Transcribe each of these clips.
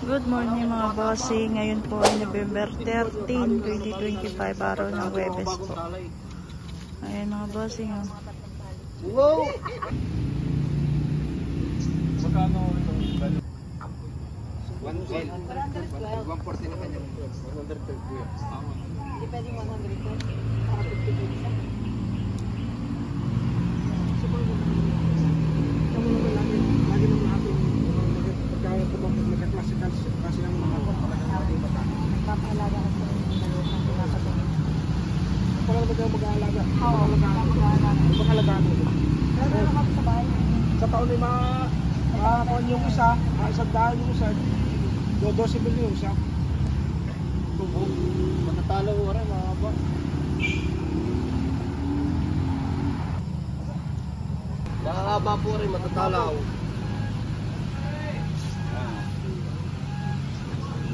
Good morning mga bossing. Ngayon po ay November 13, 2025, araw ng Huwebes po. Ayan mga bossing. Wow! Magkano ito? 140 na kanya. 130 kuya. Hindi pwedeng 100 ko. Para 50 ko isa. Lagi naman natin pagkaya po magka-classical kasi ang mga talagang bata. Nagpapahalaga ka sa mga dalawa ng pinapatong. Parang ba kayo mag-aalaga? Oo, mag-aalaga. Mag-aalaga mo. Pero meron kami sa bahay. Sa taon ay makakon yung isa, isang daan yung isa, 12 mil yung isa. Matatalo ko rin mga ba? Nakakaba po rin matatalaw.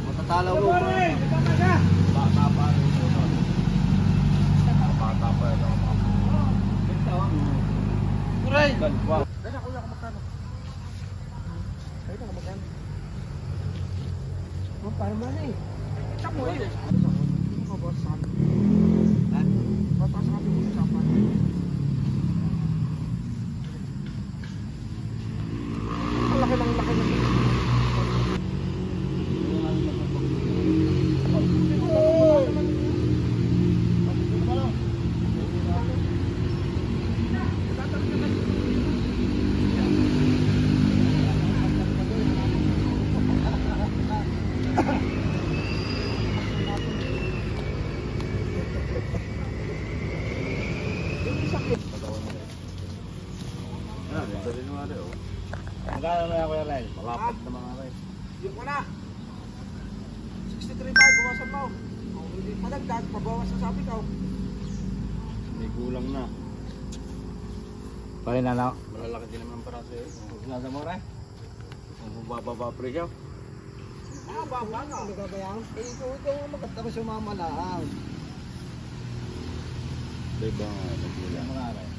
Matatalaw mo ba? Bata pa rin. Bata pa rin. Kuray! Wow. Kaya na kuya, magkano? Kaya na magkano? Parang man eh. Tsaka mo eh. Ano ka ba sa akin? Ha? Bata sa akin mo sa sapan. Ang laki ng laki ng magkano na ako yan rin? Malapad na mga rin. Yung ko na 63.5 bawasan mo. Hindi pa nagdag, pabawas na sabi ko. May kulang na. Pare na lang. Malalaki din naman para sa'yo. Nasa mo rin? Kung bababa presyo. Baba nga. Hindi ka ba yan? Ito magkatapos yung mga malaang. Diba nga, nagkulang. Mga rin.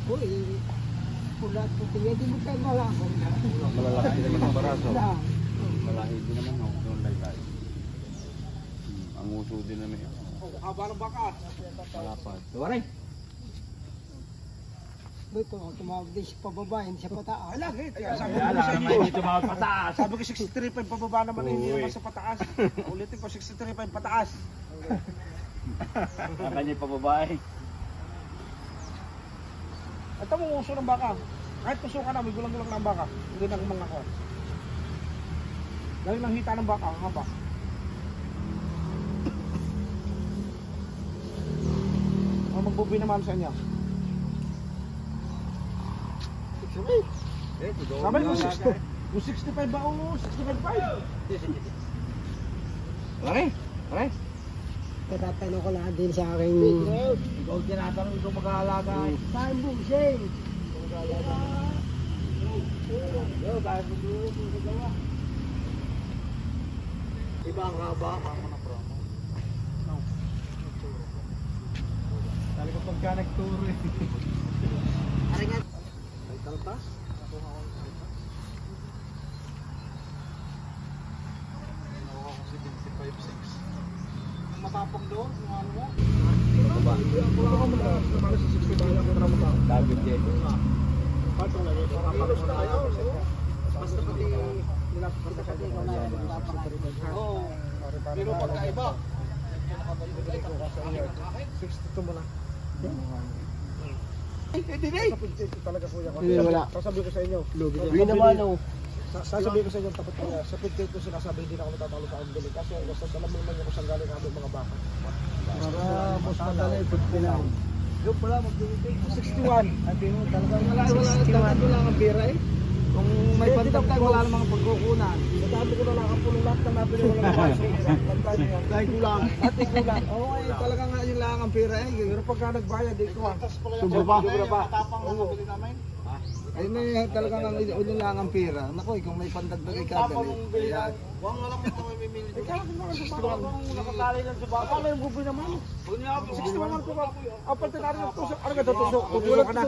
Uy, pulat po kaya di mo kayo malakot. Malalaki din naman ang baraso. Malahi din naman yung laylay. Ang uso din naman yun. Haba ng baka. Malapad. Diba rin? Ito, tumawag din siya pababa, hindi siya pataas. Alam, sabi ko sa inyo. Hindi tumawag pataas. Sabi ko 63.5 pababa naman, hindi naman sa pataas. Ulitin ko 63.5 pataas. Ang kanya pababa eh. Ito mong uso ng baka. Kahit puso ka na, may gulang-gulang na ang baka. Hindi na mga ko. Dahil lang hita ng baka, ang haba. Ang magbubi naman sa inyo. Sabi ko 65 ba o 65.5? Pare, pare. Tatanong ko lang din sa aking... Ikaw tinatanong, ikaw mag-aalaga. Saan po siya? Iba ang haba. Ako na promo. No. Dali ko pagka nagturo eh. Ari nga. Ay talpas? Ako nga ako talpas. Ako ako si 25.6. Matapang doon, yung ano mo? Ito ba? Wala ka mo na sa 60 ba lang yung ramo ka? David din. Pato na yun. Papalos na kayo. Basta pati nilapit ka sa ikaw na yan. Oo. Pero pagkaiba. 62 mo na. Hindi na eh. Talaga kuya ko. Sasabi ko sa inyo. Hindi naman o. Sasabihin ko sa inyo tapat ko sa 58 ko sinasabi hindi na ako natatalo sa ambili kasi basta alam mo naman yung kusang galing kami mga baka para mas madali 59 yung pala mag-duty 61 at yun talagang wala lang ang pera eh kung may pantagtag wala namang pagkukunan sabi ko na lang ang pulo lahat na nabili wala naman dahil kulang at ikulang oo eh talaga nga yun lang ang pera eh pero pagka nagbayad dito sobra pa tapang nabili namin. Ay may talagang ulo lang ang pera. Naku, kung may pandagdag ay kadali. Ayan. Huwag nga lang ito may mimili. Eh kaya kung nakatali lang sa baka. Ano yung gubi naman? 61 po ka. Apal tinari ng tusok. Ano ka tutusok? Tutusok ka na.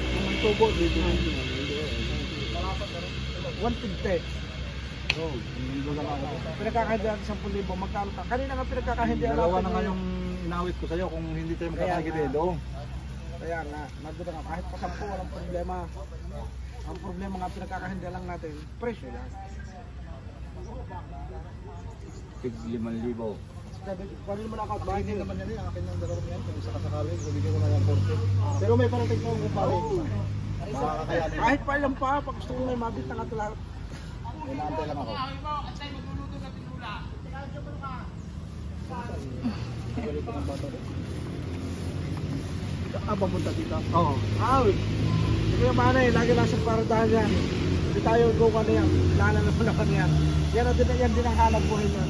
Ang tubo, dito. 150. Oo, pinagkakahindihan natin 10,000. Magkano ka? Kanina nga pinagkakahindihan natin. Dalawa na nga yung inawit ko sa'yo kung hindi tayo magkakagitilo. Kaya nga, nandun na nga, kahit pa 10, walang problema. Ang problema nga, pinagkakahindihan lang natin, presyo lang. Tig 5,000. Kunin mo na account, bakit Hindi naman yan ang akin ng dalawang yan. Kung isa kasakali, bibigyan ko na ng 40. Pero may parating ko kung pare. Makakakayanin. Kahit pa ilan pa, pag gusto mo may mabit na katulad. Inaantay lang ako. Papunta dito? Oo. Hindi yung mana eh, lagi nasa paradahan yan. Hindi tayo go ka na yan, lalalaman na kanya yan. Yan din ang hanap buhay niya.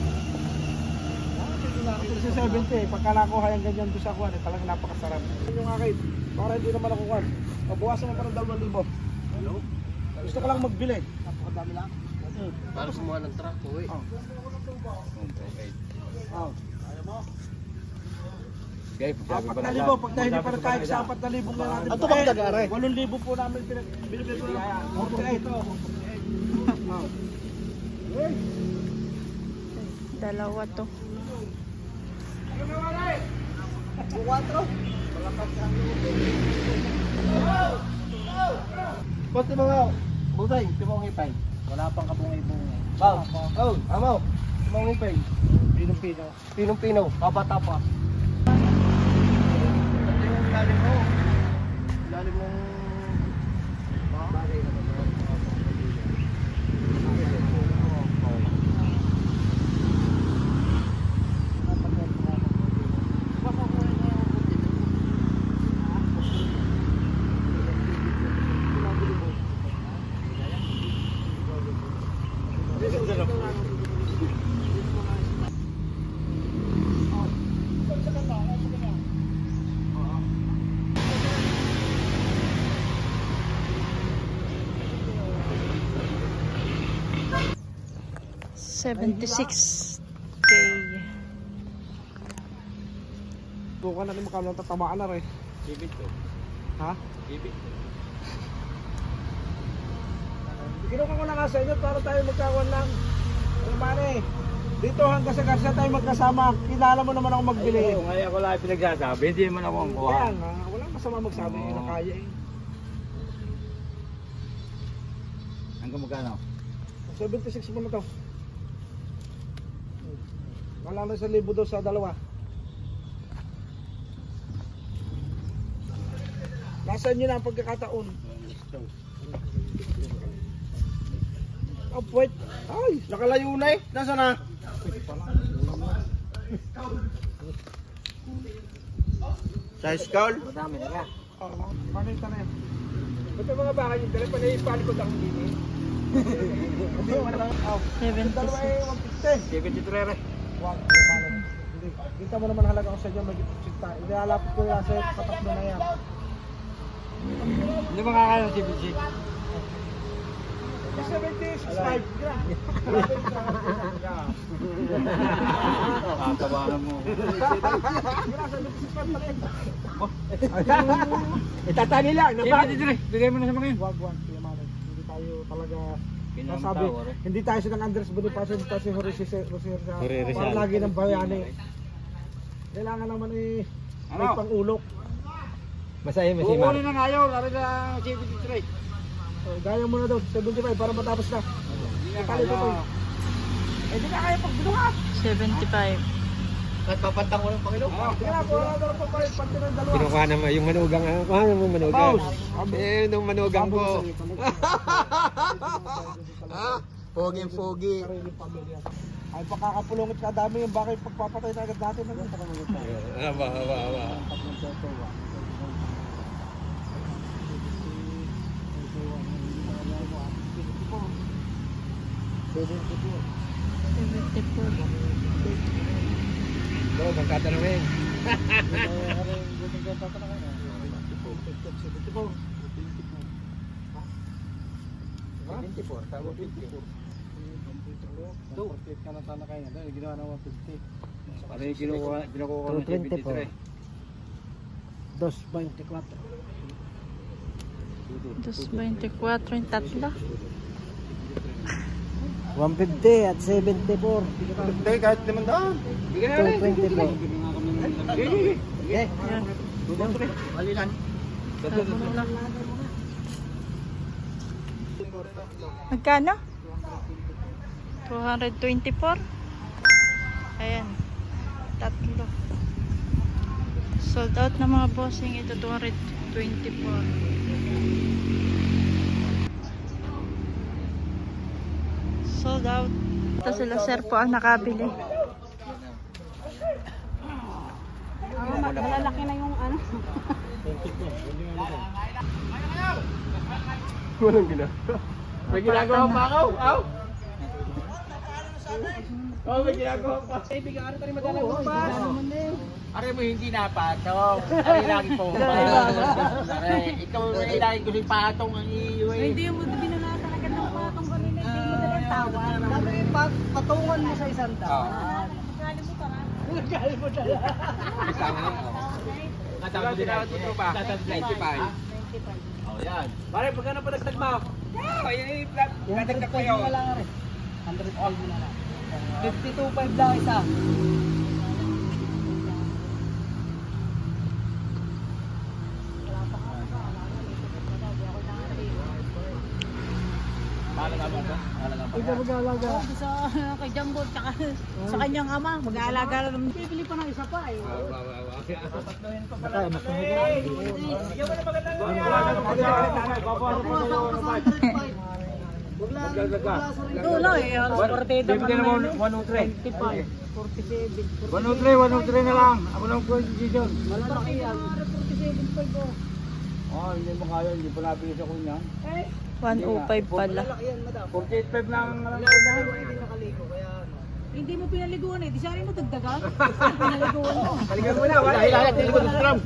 Kasi 70 eh, pagka nakuha yung ganyan doon sa kuwan eh, talagang napakasarap. Yun yung akin, para hindi naman ako kuwan. Mabawasan mo pa ng 2,000. Hello? Gusto ko lang magbili. Napakadami lang. Para kumuha ng truck, uwi. Ayaw mo? Okay, 4,000, pag tayo hindi pa nagkahit sa 4,000 nga natin. Ato bang tagare? 8,000 po namin binibili ko na. 48. Dalawa to. Ba't di mga busay, timong ipay? Wala pang kabungay-bungay. Bao, amaw, timong ipay. Pinong-pino. Pinong-pino, kabata pa. Ito yung ilalim mo. Ilalim ng bagay na ba? $76K. Doon ka na rin makano tatamaan na rin. Bibit ko. Ha? Bibit ko. Kinuha ko na nga sa inyo para tayo magkawan lang. Pero mane, dito hanggang sa Garcia tayo magkasama. Kilala mo naman ako magbili. Oo, ngayon ako lang pinagsasabi. Hindi naman ako ang kuha. Kaya nga, walang masama magsabi na kaya eh. Hanggang magkano? 76 mo na to. Wala na 1,000 daw sa dalawa. Nasa inyo na ang pagkakataon. Oh, wait. Ay, Nakalayo na eh. Nasaan na? Sa skull? madami na nga. Oo, pakita na yan. Ba't yung mga bahay yung dala, panayipalikod ako dito eh. Hindi, wala lang. Dalawa eh, 150. 73 re. Wag, hindi. Kita mo naman halaga ko sa inyo, mag-ipsita. Ilalapit ko yan sa patakbo na yan. Hindi makakaya ng CBC. 75 gram. Nakakabahan mo. Itatali lang. 73. Bigay mo na sa mga yun. Wag, hindi tayo talaga Pinang nasabi. tower, eh. Hindi tayo silang Andres Bonifacio, hindi tayo si Jorge Rizal. Para lagi ng bayani. Kailangan naman may Ano? pang-ulok. Masaya mo si Mar. Kukunin na ngayon. Lari na 73. Gaya mo na daw, 75 para matapos na. Hindi na Kali ko to. kaya. Eh di na kaya pagbiluhan. 75. At papantang ko ng Panginoon. Kaya na, wala na lang pa pala pati ng dalawa. Kinukuha naman yung manugang. Kuha naman yung manugang. Paus. Eh, nung manugang ko. Pogi-pogi. Sariling pamilya. Ay pakakapulungit ka dami yung bakit pagpapatay na agad natin. Aba. Bro, magkatanungin. Ano yung kinukuha ko ng 73? 2.24. 2.24 yung tatlo. 150 at 74. Hindi, kahit 500. 220 po. Yan. Malilan. Magkano? 224. Ayan. Tatlo. Sold out na mga bossing. Ito 224. Sold out. Ito sila sir po ang nakabili. Malalaki na yung ano. Walang ginagawa. May ginagawa pa ako. May ginagawa pa. Bigyan ka rin madala pa. Are mo hindi napatong. Are lagi po. Ikaw ay lagi ko rin patong ang iyo. Hindi mo binanata talaga ng patong kanina. Hindi mo dalang tawa. Sabi patungan mo sa isang tawa. Nagkali mo tala. Natawag din ako ito pa. 95. Oh, yan. Pare, pagka na padagdag mo? Ayan yung flat. Dadagdag ko yun. 105 na lang. 52.5 lang isa. Ikaw mag-aalaga. Sa kay Jumbo tsaka sa kanyang ama, mag-aalaga na naman. Bibili pa ng isa pa eh. Kaya mas mahirap. Dulo eh, halos partida pa naman. 103. 47. 103 na lang. Ako lang po si John. Malalaki yan. 47.5 po. Oh, hindi mo kaya, hindi pa nabili sa kunya. 105 pala. 48.5 lang ang alam ko na. Hindi mo pinaliguan eh. Di sari mo dagdagan. Pinaliguan mo. Balikan mo na, wala. Lahat din ko sa drum.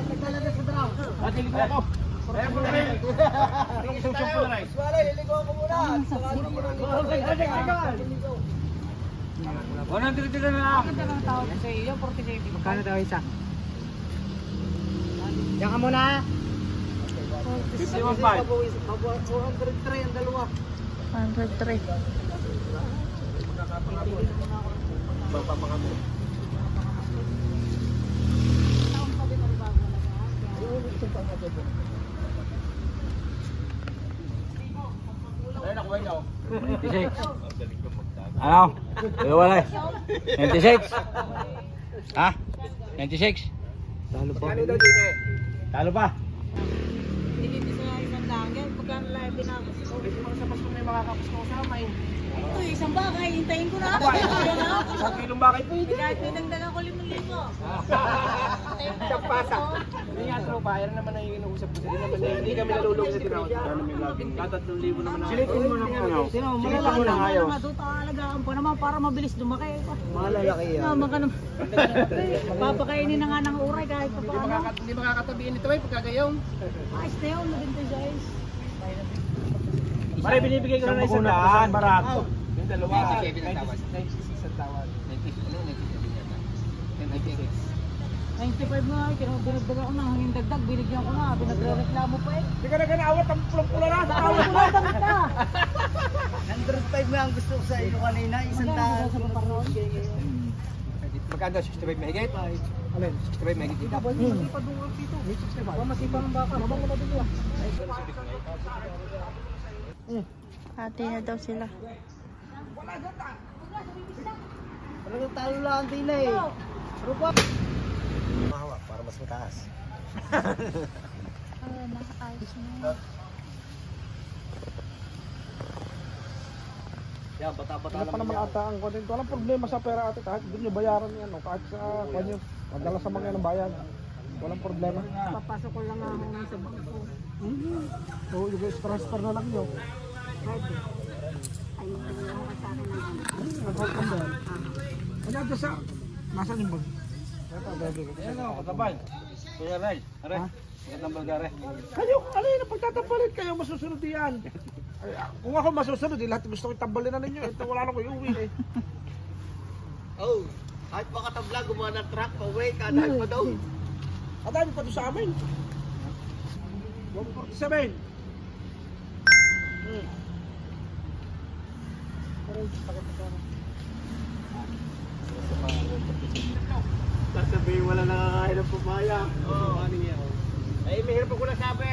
Nagtalaga sa draw. Pati ko ako. Kaya mo na rin. Isusok ko na rin. Wala, iligaw ko muna. Wala, tira na lang. Maganda ng tao sa iyo, 47. Magkano daw isa? Diyan ka muna. 403 ang dalawa. 103. Ano? Wala. 96. Ha? 96. Talo pa. Talo pa. Hindi sa isang langit. Pagkano lang binakos ko. Sa pasko may makakapos ko sa may. Ito, isang bagay. Hintayin ko na. Isang kilong bakay pwede. Kahit pinagdagan ko 5,000. Isang pasa. Hindi nga tropa, yan naman ang inuusap ko. Hindi kami nalulog sa tinawag. Katatlong libo naman ako. Silipin mo ng ano. Silipin mo ng ayaw. Alagaan pa naman para mabilis lumaki. Malalaki yan. Naman ka naman. Papakainin na nga ng uray kahit pa paano. Hindi makakatabihin ito ay pagkagayaw. Ayos na yun. Maganda guys. Pare, binibigay ko na ng 100. Barato. Yung dalawa. 97 ang tawad. 96 ang tawad. 96 95 nga. Binagdagan ko na. Hangin dagdag. Binigyan ko na. Binagre-reklamo pa eh. Hindi ka na ganaawat. Ang pula na. Awat mo lang bakit ka? 105 nga ang gusto ko sa iyo kanina. Isang Maganda sa paparoon. Magkano? 65 mahigit? Alin? 65 mahigit dito. Padungan dito. Masipang ang baka. Mabang mo na dito. Hati na daw sila. Talagang talo lang din eh. Rupa. Mahawak para mas mataas. Ayos na. Yan, bata-bata Ano pa naman ata ang kontin. Walang problema sa pera ate. Kahit hindi nyo bayaran yan. Kahit sa kanyo. Madala sa mga ng bayan. Walang problema. Papasok ko lang ako sa bangko. So, yung transfer na lang nyo. Pwede. Ay, yung sa akin ng ano. Nag-hold on ba yan? Ano ito sa... Nasaan yung bag? Ito, baby. Ayan o, katabay. Kuya Ray, aray. Magandang balgare. Kayo, alin, pagtatapalit kayo, masusunod yan. Ay, kung ako masusunod, lahat gusto ko itambalin na ninyo. Ito, wala na ko iuwi eh. Oh, kahit baka tabla, gumawa ng truck, pa-uwi, kadahal pa daw. At dami pa doon sa amin. 147. Sasabihin wala nakakain ng papaya. Oo. Ay, may hirap ako nasabi.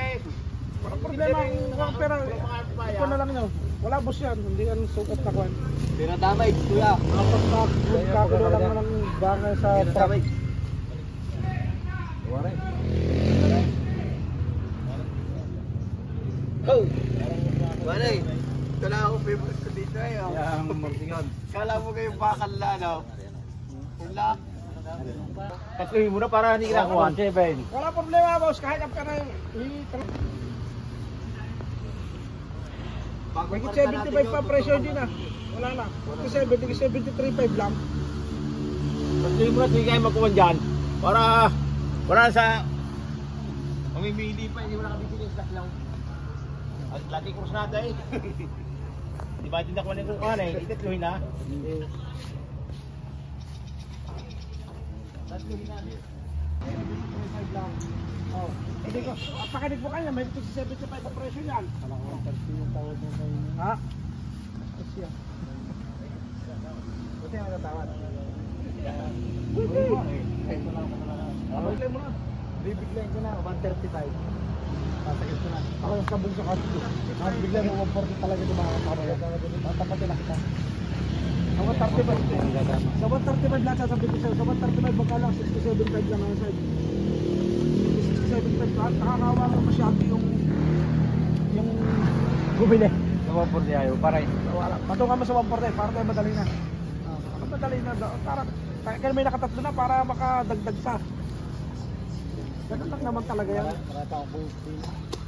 Walang problema ang pera. Ito na lang nyo. Wala boss yan. Hindi yan sukat na kwan. Pero damage, kuya. Kapag kakulo lang ng bangay sa truck. Oh! Walay! Ito na ako favorite ko dito eh. Oh. Yang martingan. Kala mo kayong bakal na, no? Wala. Tatluhin mo na para hindi kinakuha. Wala problema boss. Kahit ang pera Magigit 75 pa presyo din ah. Wala na. 47, 73.5 lang. Tatluhin mo na, hindi kayo magkuhan dyan. Para wala sa mamimili pa, hindi mo na kabibili sa taklaw. At lati kurus natin eh. Di ba din ako na yung kukuhan eh. Itatluhin na. Tatluhin na. Oh. Hindi ko. Pakinig mo kanya. May 75 pa presyo yan. Ha? Kasi yan. Buti ang natawad. Bibigyan mo na. Bibigyan ko na. 135. Pasakit ko na. Ako yung kabong sa kanto. Bibigyan mo 140 talaga yung mga kamaya. Matapatin na kita. Sa 135. Sa 135 lang sasabihin ko sa'yo. Sa 135 baka lang 67.5 lang ang side. 67.5 lang. Nakakawa mo masyado yung bumili. Sa 140 ayaw, paray. Wala. Patungan mo sa 140 para tayo madali na. Madali na. Para kaya may nakatatlo na para makadagdag pa. Ganun lang naman talaga yan.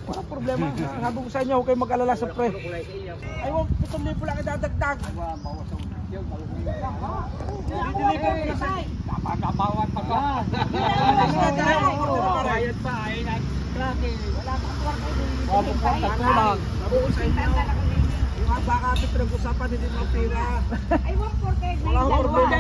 Wala problema. Sabi ko sa inyo, huwag kayong mag-alala sa pre. Ay, 7,000 lang idadagdag. Dideliver ko na sa Napakabawat pa ka. Bayad pa. Ay, nag-tracking. Wala pang kwarta din. Wabong pa, tatlo lang. Sabi ko sa inyo, yung baka ito pinag-usapan, hindi mo pira. Ay, 140. Wala akong problema.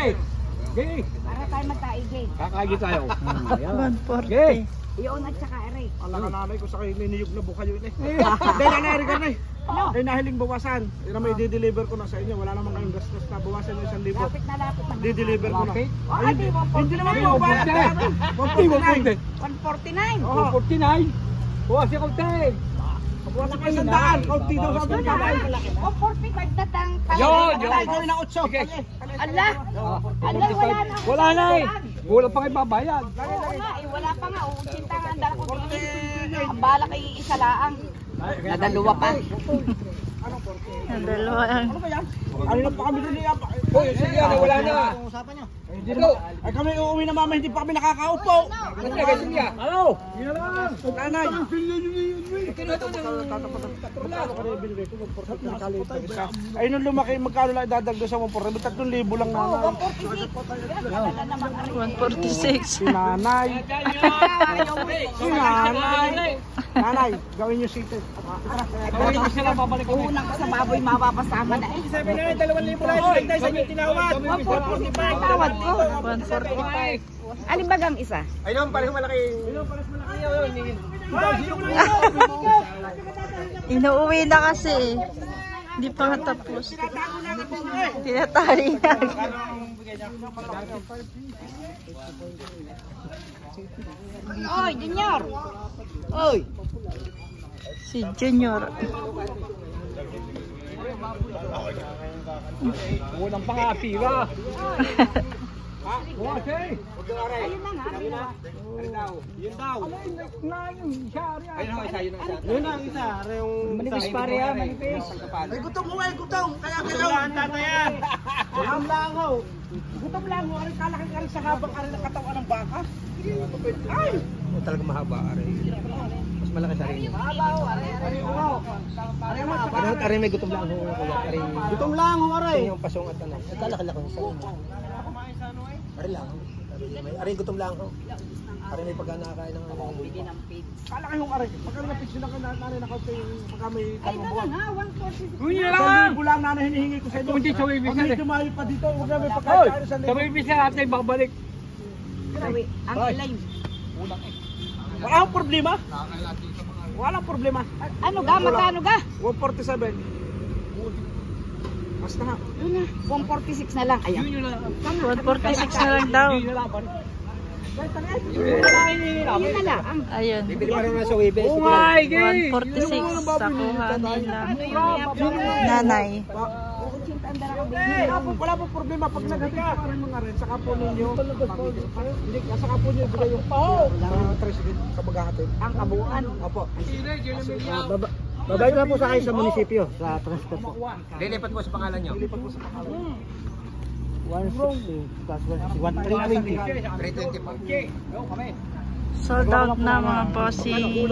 Gay! Para tayo magkaigay. Kakaagi tayo. 140. Iyon at saka aray. Ala ka nanay ko sa kayo niniyog na buka yun eh. Hindi na nari ka na eh. Hindi nahiling bawasan. Yun na may di-deliver ko na sa inyo. Wala namang kayong gastos na bawasan yung 1,000. Lapit na na. Di-deliver ko na. Oh, hindi, 140. Hindi naman po ba? 149. Oo. 49! Buwas yung konti! Bawasan pa 100. Kaunti daw sabi Doon ka na. ba? 145 na tang. Yun! Gawin na 8. Allah! Allah, wala na. Wala na eh! Wala pa kayo babayad. Oo nga, eh, wala pa nga. Uunsinta nga. Ang dala ko din. Ang bala kay isa laang. Nadaluwa pa. Ang dalawa ang Ano na pa kami doon niya? Uy, sige yan, wala na! Ay kami uuwi na mama, hindi pa kami nakakaupo. Ano na kasi niya? Ano? Yan lang. Nanay. Ay nung lumaki, magkano lang idadagdo sa 140? 3,000 lang nanay. 146. Si nanay. Si nanay. Nanay, gawin niyo seated. Gawin mo sila, babalik kami. Unang sa baboy mapapasama na eh. Sabi na, 2,000 lang yung sa inyo tinawad. 145 tawad ko. 145. Alin bagang isa? Ayun, parehong malaki. Inuuwi na kasi. Hindi pa nga tapos. Tinatali na. Oy, Junior! Oy! Si Junior. Walang pangapira. Buwas eh! Ayun na nga, binawa. Yun daw. Yun ang isa. Manipis pare yan, manipis. Ay, gutom mo eh, gutom. Kaya kayo. Gutom lang ho. Gutom lang ho. Aray kalaki-kari sa habang aray ng katawan ng baka. Ay! Talagang mahaba, are. Mas malaki sa rin. Mahaba ho. Aray ho. Aray mahaba. Are may gutom lang ho. Gutom lang ho, aray. Yung pasong at ano. Nagkalaki-laki sa inyo. Are lang. Are gutom lang ho. Are may pagkanakain ng ano. Kala kayong aray. Pagka na-fix na ka nanay na kaunti pagka may Ay, kalong na buwan. lang ha, 146. Kunin na Isang lang! libo lang na hinihingi ko sa inyo. Kung hindi sa wibis Pag natin. may dumayo pa dito, huwag na may Hoy! pagkain sa Sa wibis na natin, babalik. Sabi, ang ilay. Wala akong problema. Walang problema. Ano ga, magkano ga? 147. Basta ha. Yun na, 146 na lang. Ayan. 146 na lang daw. Yun na lang. Ayun. Bibili pa rin na sa Webes. 146 sa kuha nila. Nanay. Wala po problema pag naghatid pa rin mga rin, saka po ninyo, hindi, saka po ninyo bigay yung tricycle sa maghahatid. Ang kabuuan. Opo. Babayo na po sa kayo sa munisipyo, sa transport po. Lilipat po sa pangalan nyo. Lilipat po sa pangalan. 160 plus 120. 320 po. Sold out na mga bossing.